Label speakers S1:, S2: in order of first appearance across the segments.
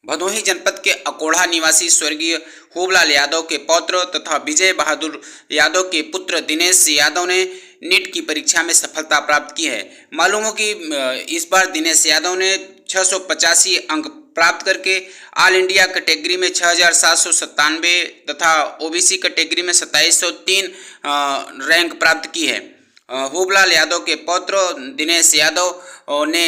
S1: भदोही जनपद के अकोढ़ा निवासी स्वर्गीय खूबलाल यादव के पौत्र तथा विजय बहादुर यादव के पुत्र दिनेश यादव ने नीट की परीक्षा में सफलता प्राप्त की है। मालूम हो कि इस बार दिनेश यादव ने 685 अंक प्राप्त करके ऑल इंडिया कैटेगरी में 6797 तथा ओबीसी कैटेगरी में 2703 रैंक प्राप्त की है। खूबलाल यादव के पौत्र दिनेश यादव ने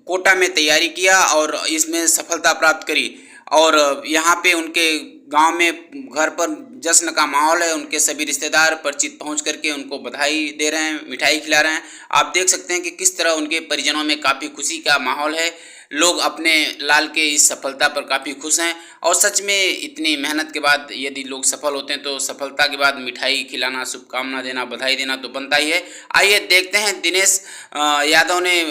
S1: कोटा में तैयारी किया और इसमें सफलता प्राप्त करी और यहाँ पे उनके गांव में घर पर जश्न का माहौल है। उनके सभी रिश्तेदार परिचित पहुँच करके उनको बधाई दे रहे हैं, मिठाई खिला रहे हैं। आप देख सकते हैं कि किस तरह उनके परिजनों में काफ़ी खुशी का माहौल है। लोग अपने लाल के इस सफलता पर काफ़ी खुश हैं और सच में इतनी मेहनत के बाद यदि लोग सफल होते हैं तो सफलता के बाद मिठाई खिलाना, शुभकामना देना, बधाई देना तो बनता ही है। आइए देखते हैं दिनेश यादव ने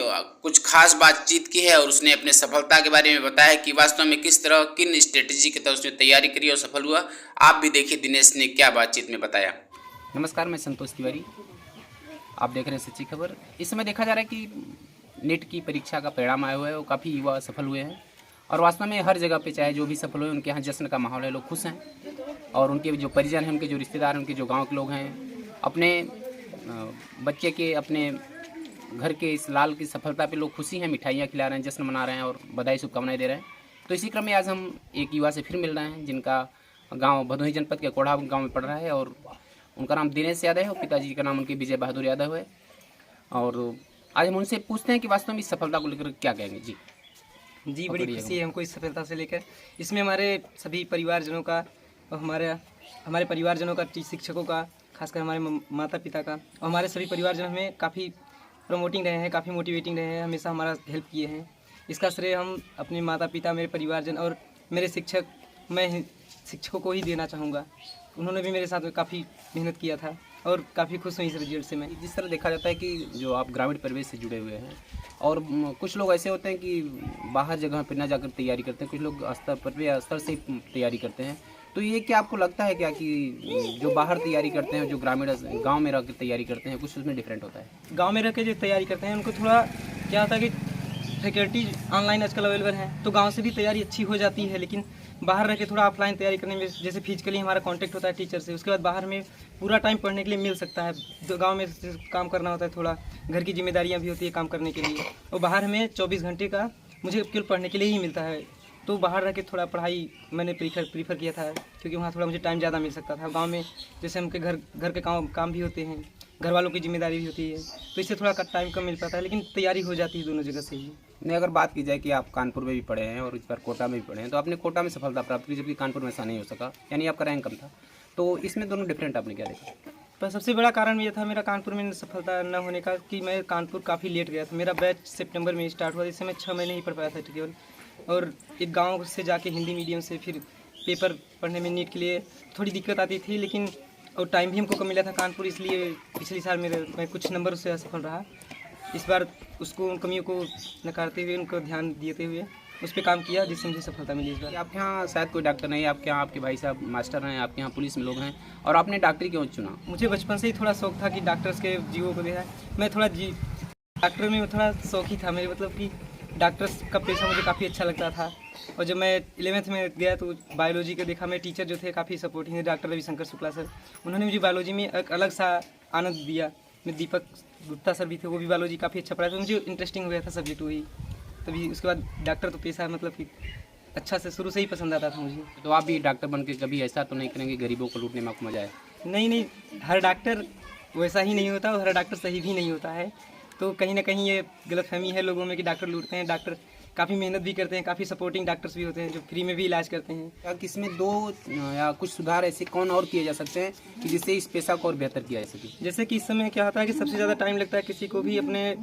S1: कुछ खास बातचीत की है और उसने अपने सफलता के बारे में बताया कि वास्तव में किस तरह किन स्ट्रेटेजी के तहत उसने तैयारी करी और सफल हुआ। आप भी देखिए दिनेश ने क्या बातचीत में बताया।
S2: नमस्कार, मैं संतोष तिवारी, आप देख रहे हैं सच्ची खबर। इस समय देखा जा रहा है कि नीट की परीक्षा का परिणाम आया हुआ है और काफ़ी युवा सफल हुए हैं और वास्तव में हर जगह पे चाहे जो भी सफल हुए उनके यहाँ जश्न का माहौल है, लोग खुश हैं और उनके जो परिजन हैं, उनके जो रिश्तेदार हैं, उनके जो गांव के लोग हैं, अपने बच्चे के अपने घर के इस लाल की सफलता पे लोग खुशी हैं, मिठाइयाँ खिला रहे हैं, जश्न मना रहे हैं और बधाई शुभकामनाएं दे रहे हैं। तो इसी क्रम में आज हम एक युवा से फिर मिल रहे हैं जिनका गाँव भदोही जनपद के अकोढ़ा गाँव में पड़ रहा है और उनका नाम दिनेश यादव है और पिताजी का नाम उनके विजय बहादुर यादव है। और आज हम उनसे पूछते हैं कि वास्तव में इस सफलता को लेकर क्या कहेंगे। जी
S3: बड़ी खुशी है हमको इस सफलता से लेकर। इसमें हमारे सभी परिवारजनों का और हमारे परिवारजनों का, शिक्षकों का, खासकर हमारे माता पिता का और हमारे सभी परिवारजन हमें काफ़ी प्रमोटिंग रहे हैं, काफ़ी मोटिवेटिंग रहे हैं, हमेशा हमारा हेल्प किए हैं। इसका श्रेय हम अपने माता पिता, मेरे परिवारजन और मेरे शिक्षक, मैं शिक्षकों को ही देना चाहूँगा। उन्होंने भी मेरे साथ काफ़ी मेहनत किया था और काफ़ी खुश हुई इस रिजल्ट से। मैं
S2: जिस तरह देखा जाता है कि जो आप ग्रामीण परिवेश से जुड़े हुए हैं और कुछ लोग ऐसे होते हैं कि बाहर जगह पर ना जाकर तैयारी करते हैं, कुछ लोग स्तर पर या स्तर से तैयारी करते हैं। तो ये क्या आपको लगता है क्या कि जो बाहर तैयारी करते हैं, जो ग्रामीण गांव में रह कर तैयारी करते हैं, कुछ उसमें डिफरेंट होता है?
S3: गाँव में रह के जो तैयारी करते हैं उनको थोड़ा क्या होता है कि फैकल्टी ऑनलाइन आजकल अवेलेबल है तो गांव से भी तैयारी अच्छी हो जाती है, लेकिन बाहर रह के थोड़ा ऑफलाइन तैयारी करने में जैसे फिजिकली हमारा कांटेक्ट होता है टीचर से, उसके बाद बाहर में पूरा टाइम पढ़ने के लिए मिल सकता है। तो गांव में काम करना होता है, थोड़ा घर की जिम्मेदारियां भी होती है काम करने के लिए, और बाहर में 24 घंटे का मुझे केवल पढ़ने के लिए ही मिलता है। तो बाहर रह के थोड़ा पढ़ाई मैंने प्रीफर किया था क्योंकि वहाँ थोड़ा मुझे टाइम ज़्यादा मिल सकता था। गाँव में जैसे हमके घर के काम भी होते हैं, घर वालों की जिम्मेदारी भी होती है, तो इससे थोड़ा टाइम कम मिल पाता है, लेकिन तैयारी हो जाती है दोनों जगह से ही।
S2: नहीं, अगर बात की जाए कि आप कानपुर में भी पढ़े हैं और इस बार कोटा में भी पढ़े हैं, तो आपने कोटा में सफलता प्राप्त की जबकि कानपुर में ऐसा नहीं हो सका, यानी आपका रैंक कम था। तो इसमें दोनों डिफरेंट आपने क्या देखा?
S3: पर सबसे बड़ा कारण ये था मेरा कानपुर में सफलता न होने का कि मैं कानपुर काफ़ी लेट गया था। मेरा बैच सितंबर में स्टार्ट हुआ, इससे मैं 6 महीने ही पढ़ पाया था केवल, और एक गाँव से जाके हिंदी मीडियम से फिर पेपर पढ़ने में नीट के लिए थोड़ी दिक्कत आती थी, लेकिन और टाइम भी हमको कम मिला था कानपुर, इसलिए पिछले साल मैं कुछ नंबर से असफल रहा। इस बार उसको उन कमियों को नकारते हुए, उनको ध्यान देते हुए उस पर काम किया, जिससे मुझे सफलता मिली इस बार।
S2: आपके यहाँ शायद कोई डॉक्टर नहीं है, आपके यहाँ आपके भाई साहब मास्टर हैं, आपके यहाँ पुलिस में लोग हैं, और आपने डॉक्टरी क्यों चुना?
S3: मुझे बचपन से ही थोड़ा शौक था कि डॉक्टर्स के जीवों को देखा। मैं थोड़ा डॉक्टर में थोड़ा शौक ही था मेरे, मतलब कि डॉक्टर्स का पेशा मुझे काफ़ी अच्छा लगता था। और जब मैं 11th में गया तो बायोलॉजी का देखा, मेरे टीचर जो थे काफ़ी सपोर्टिव थे, डॉक्टर रविशंकर शुक्ला सर, उन्होंने मुझे बायोलॉजी में एक अलग सा आनंद दिया। मैं दीपक गुप्ता सर भी थे, वो भी बायोलॉजी काफ़ी अच्छा पढ़ाया, तो मुझे इंटरेस्टिंग हो गया था सब्जेक्ट वही। तभी उसके बाद डॉक्टर तो पेशा मतलब कि अच्छा से शुरू से ही पसंद आता था मुझे।
S2: तो आप भी डॉक्टर बन के कभी ऐसा तो नहीं करेंगे गरीबों को लूटने में आपको मजा आए?
S3: नहीं, हर डॉक्टर वैसा ही नहीं होता और हर डॉक्टर सही भी नहीं होता है। तो कहीं ना कहीं ये गलतफहमी है लोगों में कि डॉक्टर लूटते हैं। डॉक्टर काफ़ी मेहनत भी करते हैं, काफ़ी सपोर्टिंग डॉक्टर्स भी होते हैं जो फ्री में भी इलाज करते हैं।
S2: क्या किसमें दो या कुछ सुधार ऐसे कौन और किए जा सकते हैं कि जिससे इस पेशा को और बेहतर किया जा सके?
S3: जैसे कि इस समय क्या होता है कि सबसे ज़्यादा टाइम लगता है किसी को भी अपने,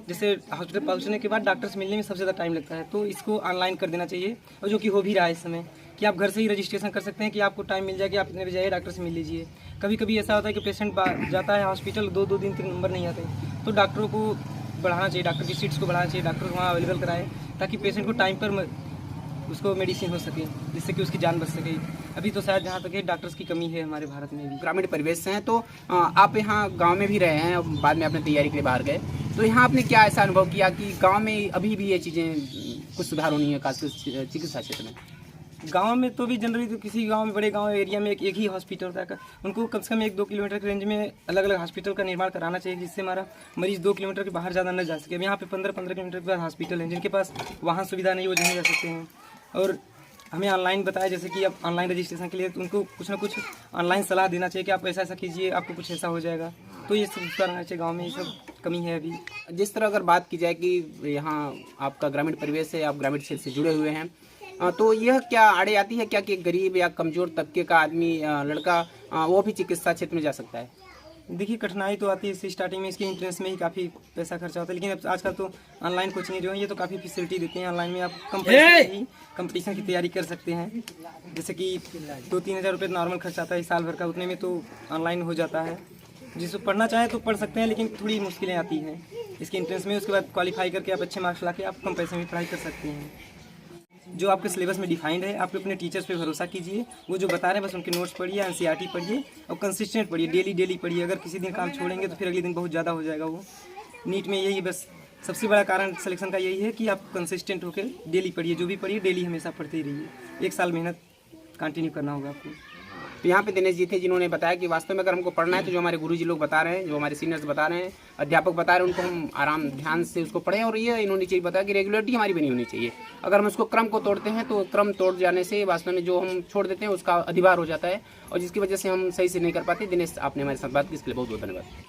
S3: जैसे हॉस्पिटल पहुँचने के बाद डॉक्टर्स मिलने में सबसे ज़्यादा टाइम लगता है, तो इसको ऑनलाइन कर देना चाहिए, और जो कि हो भी रहा है इस समय कि आप घर से ही रजिस्ट्रेशन कर सकते हैं कि आपको टाइम मिल जाए कि आप इतने बजे जाइए डॉक्टर से मिल लीजिए। कभी कभी ऐसा होता है कि पेशेंट जाता है हॉस्पिटल, 2 दिन 3 नंबर नहीं आते, तो डॉक्टरों को बढ़ाना चाहिए, डॉक्टर की सीट्स को बढ़ाना चाहिए, डॉक्टर वहाँ अवेलेबल कराए ताकि पेशेंट को टाइम पर उसको मेडिसिन हो सके, जिससे कि उसकी जान बच सके। अभी तो शायद जहाँ तक है डॉक्टर्स की कमी है हमारे भारत में भी।
S2: ग्रामीण परिवेश से हैं, तो आप यहाँ गांव में भी रहे हैं और बाद में अपने तैयारी के लिए बाहर गए, तो यहाँ आपने क्या ऐसा अनुभव किया कि गांव में अभी भी ये चीज़ें कुछ सुधार होनी है खासकर चिकित्सा क्षेत्र में?
S3: गांव में तो भी जनरली तो किसी गांव में, बड़े गांव एरिया में एक ही हॉस्पिटल होता है। उनको कम से कम 1-2 किलोमीटर के रेंज में अलग अलग हॉस्पिटल का निर्माण कराना चाहिए, जिससे हमारा मरीज 2 किलोमीटर के बाहर ज़्यादा न जा सके। अब यहाँ पे 15-15 किलोमीटर के बाद हॉस्पिटल हैं, जिनके पास वाहन सुविधा नहीं, वो नहीं जा सकते हैं। और हमें ऑनलाइन बताया, जैसे कि अब ऑनलाइन रजिस्ट्रेशन के लिए तो उनको कुछ ना कुछ ऑनलाइन सलाह देना चाहिए कि आप ऐसा ऐसा कीजिए, आपको कुछ ऐसा हो जाएगा। तो ये सब करना चाहिए। गाँव में ये सब कमी है अभी।
S2: जिस तरह अगर बात की जाए कि यहाँ आपका ग्रामीण परिवेश है, आप ग्रामीण क्षेत्र से जुड़े हुए हैं, तो यह क्या आड़े आती है क्या कि गरीब या कमज़ोर तबके का आदमी, लड़का, वो भी चिकित्सा क्षेत्र में जा सकता है?
S3: देखिए, कठिनाई तो आती है इससे स्टार्टिंग में, इसके एंट्रेंस में ही काफ़ी पैसा खर्चा होता है। लेकिन अब आजकल तो ऑनलाइन कोचिंग जो है ये तो काफ़ी फैसिलिटी देते हैं। ऑनलाइन में आप कंपटीशन की तैयारी कर सकते हैं। जैसे कि 2-3 हज़ार रुपये नॉर्मल खर्च आता है साल भर का, उतने में तो ऑनलाइन हो जाता है। जिसको पढ़ना चाहे तो पढ़ सकते हैं, लेकिन थोड़ी मुश्किलें आती हैं इसके एंट्रेंस में। उसके बाद क्वालिफाई करके आप अच्छे मार्क्स ला के आप कम पैसे में पढ़ाई कर सकते हैं। जो आपके सिलेबस में डिफाइंड है, आप अपने टीचर्स पे भरोसा कीजिए। वो जो बता रहे हैं बस उनके नोट्स पढ़िए, एनसीईआरटी पढ़िए और कंसिस्टेंट पढ़िए, डेली पढ़िए। अगर किसी दिन काम छोड़ेंगे तो फिर अगले दिन बहुत ज़्यादा हो जाएगा वो। नीट में यही बस सबसे बड़ा कारण सिलेक्शन का यही है कि आप कंसिस्टेंट होकर डेली पढ़िए। जो भी पढ़िए डेली हमेशा पढ़ते ही रहिए। 1 साल मेहनत कंटिन्यू करना होगा आपको।
S2: तो यहाँ पे दिनेश जी थे जिन्होंने बताया कि वास्तव में अगर हमको पढ़ना है तो जो हमारे गुरुजी लोग बता रहे हैं, जो हमारे सीनियर्स बता रहे हैं, अध्यापक बता रहे हैं, उनको हम आराम ध्यान से उसको पढ़ें। और ये इन्होंने चीज़ बताया कि रेगुलरिटी हमारी बनी होनी चाहिए। अगर हम उसको क्रम को तोड़ते हैं तो क्रम तोड़ जाने से वास्तव में जो हम छोड़ देते हैं उसका अधिभार हो जाता है, और जिसकी वजह से हम सही से नहीं कर पाते। दिनेश, आपने हमारे साथ बात की, इसके लिए बहुत बहुत धन्यवाद।